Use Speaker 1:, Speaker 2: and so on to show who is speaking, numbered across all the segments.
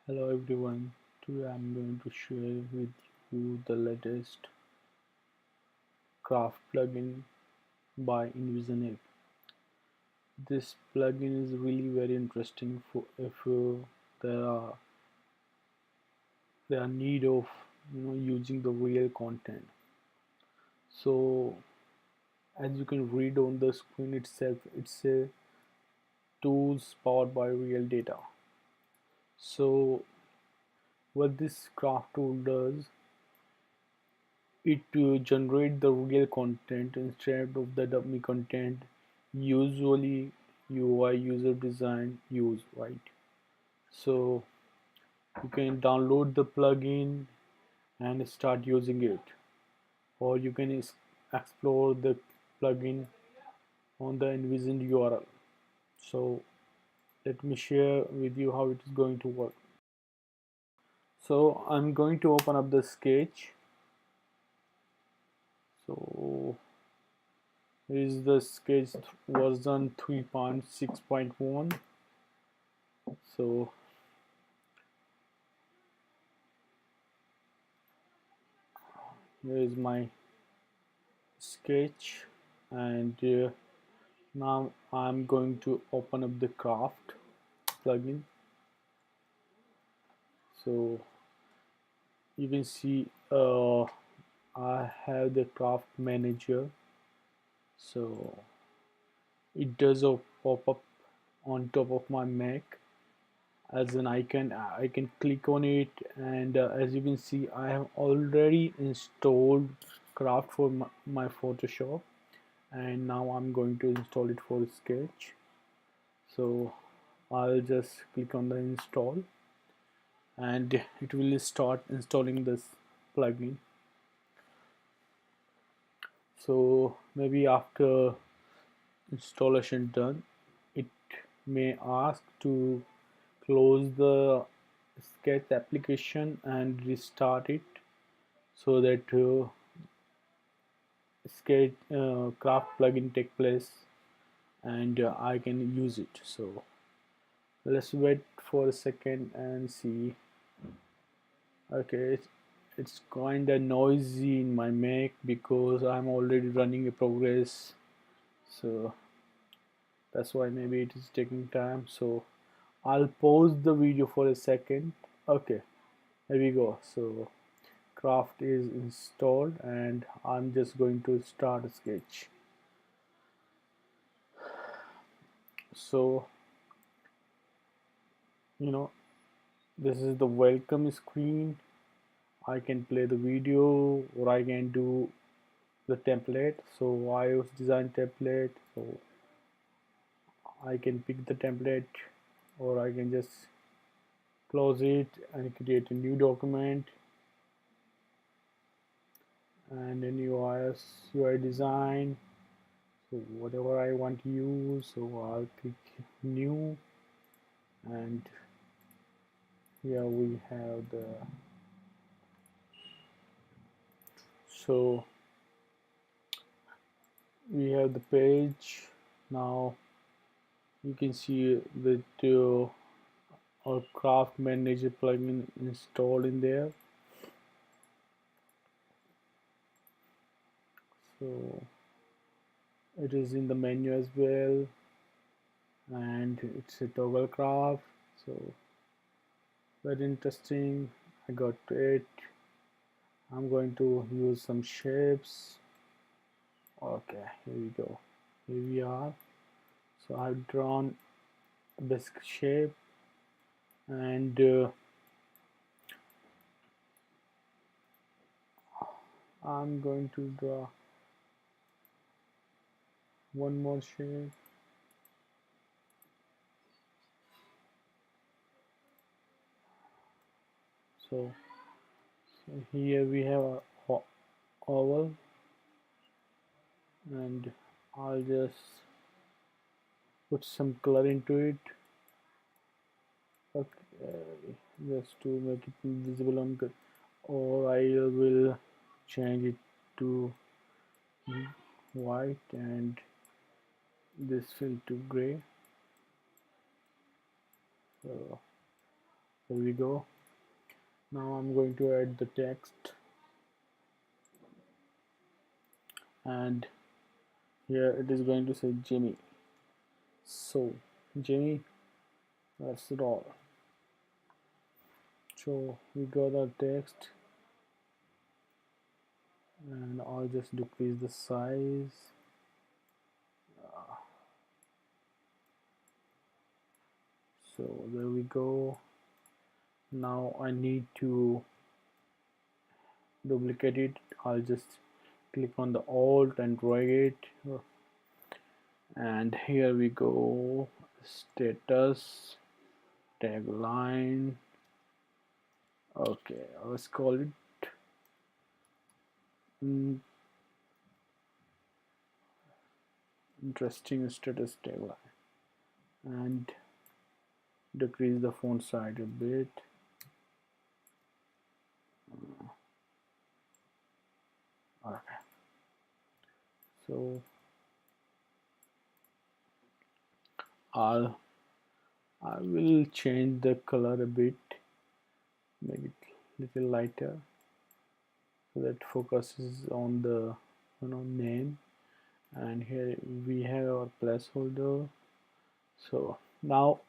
Speaker 1: Hello everyone, today I'm going to share with you the latest craft plugin by Invisionapp. This plugin is really very interesting for if there are there are need of using the real content. So as you can read on the screen itself, it's a tools powered by real data. So what this craft tool does, it generate the real content instead of the dummy content usually UI user design use, right? So you can download the plugin and start using it, or you can explore the plugin on the envisioned URL. So let me share with you how it is going to work. So I'm going to open up the sketch. So is the sketch version 3.6.1. So here is my sketch, and now I'm going to open up the craft plugin. So you can see I have the craft manager. So it does a pop-up on top of my Mac as an icon. I can click on it, and as you can see, I have already installed craft for my Photoshop, and now I'm going to install it for sketch. So I'll just click on the install, and it will start installing this plugin. So maybe after installation done, it may ask to close the sketch application and restart it, so that sketch craft plugin take place, and I can use it. So let's wait for a second and see. Okay, it's kinda noisy in my Mac because I'm already running a progress, so that's why maybe it is taking time. So I'll pause the video for a second. Okay, here we go. So craft is installed, and I'm just going to start a sketch. So you know this is the welcome screen. I can play the video, or I can do the template. So iOS design template. So I can pick the template, or I can just close it and create a new document and a new iOS UI design. So whatever I want to use, so I'll click new, and here we have the so we have the page. Now you can see that our craft manager plugin installed in there. So it is in the menu as well, and it's a toggle craft. So very interesting. I got it. I'm going to use some shapes. Okay, here we go. Here we are. So I've drawn a basic shape, and I'm going to draw one more shape. So here we have a oval, and I'll just put some color into it. Okay, just to make it visible on good, or I will change it to white and this fill to gray. So There we go. Now I'm going to add the text, and here it is going to say Jimmy. So Jimmy, let's roll. So we got our text, and I'll just decrease the size. So there we go. Now I need to duplicate it. I'll just click on the alt and drag it, and here we go. Status, tagline. Okay, let's call it interesting status tagline, and decrease the font size a bit. Okay, so I will change the color a bit, make it little lighter, so that focuses on the name. And here we have our placeholder. So now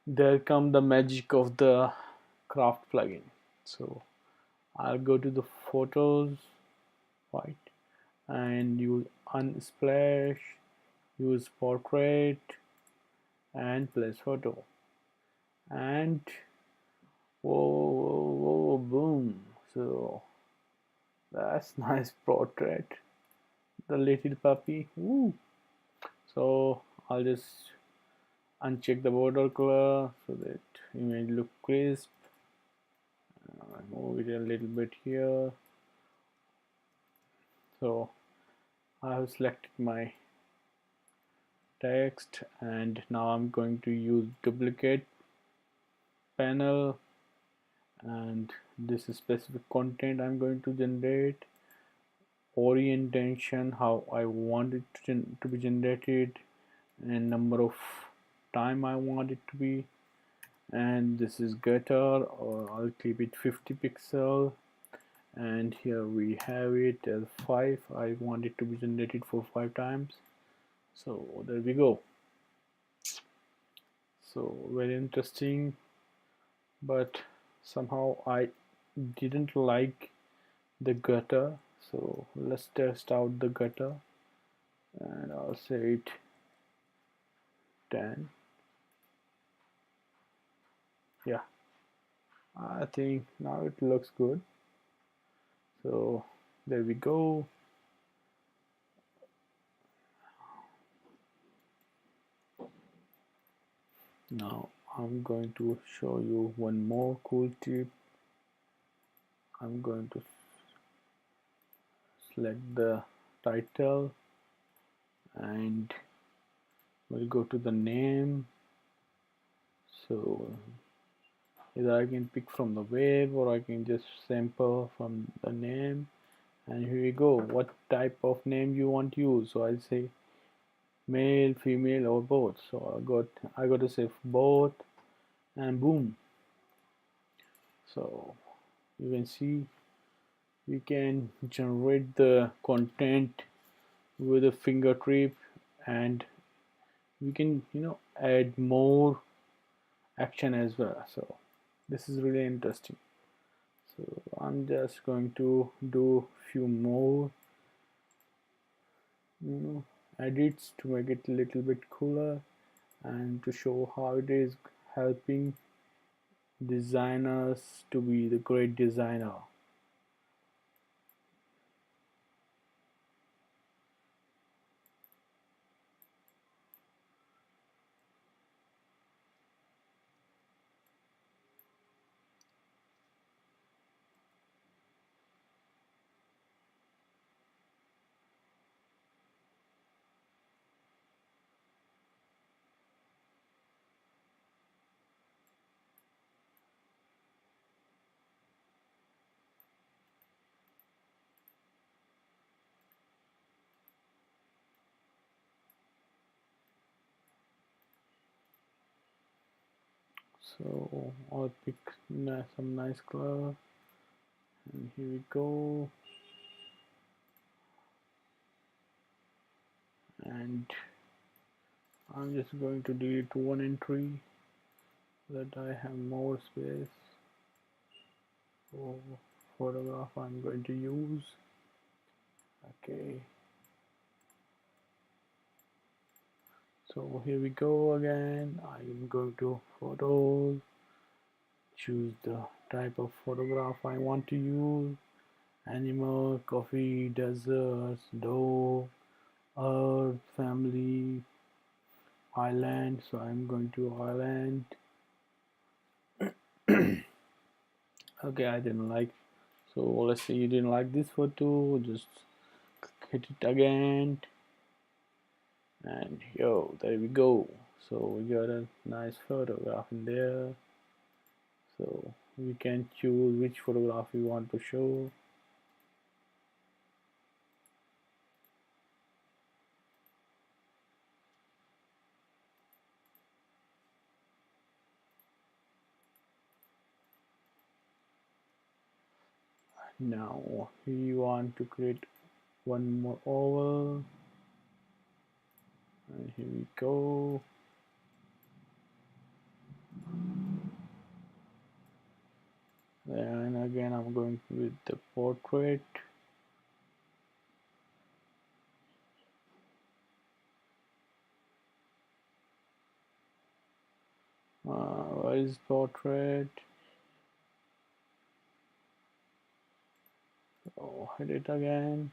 Speaker 1: there come the magic of the craft plugin. So I'll go to the photos, right, and use unsplash, use portrait, and place photo, and whoa, boom. So that's nice portrait, the little puppy. Woo. So I'll just uncheck the border color so that image look crisp. Move it a little bit here. So I have selected my text, and now I'm going to use duplicate panel, and this is specific content I'm going to generate, orientation, how I want it to be generated, and number of time I want it to be, and this is gutter, or I'll keep it 50 pixel, and here we have it as 5. I want it to be generated for 5 times. So there we go. So very interesting, but somehow I didn't like the gutter, so let's test out the gutter, and I'll say it 10. Yeah, I think now it looks good. So there we go. Now I'm going to show you one more cool tip. I'm going to select the title, and we'll go to the name. So either I can pick from the web, or I can just sample from the name, and here we go. What type of name you want to use? So I'll say male, female, or both. So I got to say both, and boom. So you can see we can generate the content with a finger trip, and we can add more action as well. So this is really interesting. So I'm just going to do few more edits to make it a little bit cooler, and to show how it is helping designers to be the great designer. So I'll pick some nice color, and here we go. And I'm just going to delete one entry so that I have more space for photograph I'm going to use. Okay, so here we go again. I'm going to photos, choose the type of photograph I want to use: animal, coffee, deserts, dog, earth, family, island. So I'm going to island. Okay, I didn't like, so let's say you didn't like this photo, just hit it again, and yo, there we go. So we got a nice photograph in there. So we can choose which photograph we want to show. Now we want to create one more oval, and here we go. Then again I'm going with the portrait. Where is portrait? Oh, hit it again.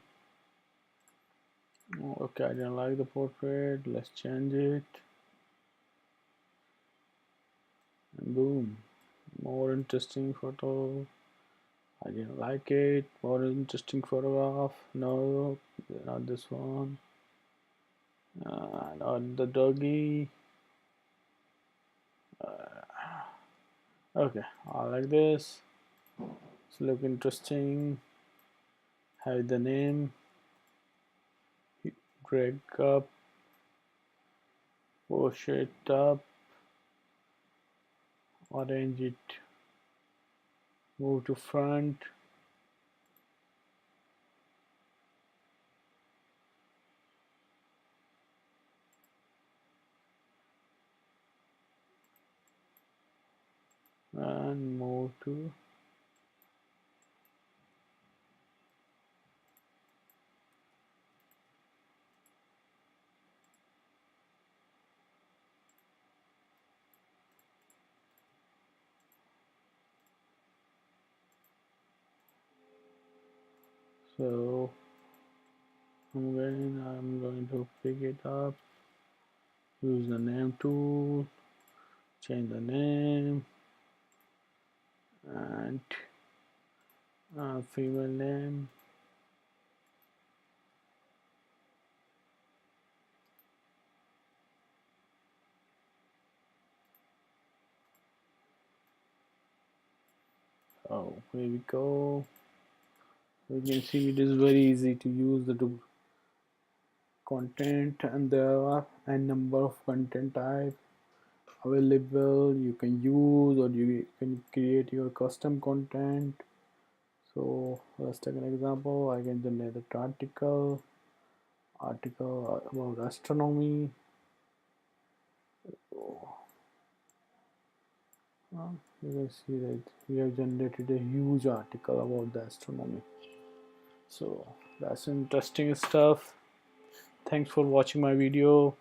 Speaker 1: Oh, okay, I didn't like the portrait. Let's change it. And boom, more interesting photo. I didn't like it. More interesting photograph. No, not this one. Not the doggy. Okay, I like this. It's look interesting. Have the name. Drag up. Push it up. Arrange it. Move to front. And move to. So I'm going to pick it up. Use the name tool. Change the name. And female name. Oh, here we go. You can see it is very easy to use the content, and there are a number of content types available. You can use, or you can create your custom content. So let's take an example. I can generate an article about astronomy. So, you can see that we have generated a huge article about the astronomy. So that's interesting stuff. Thanks for watching my video.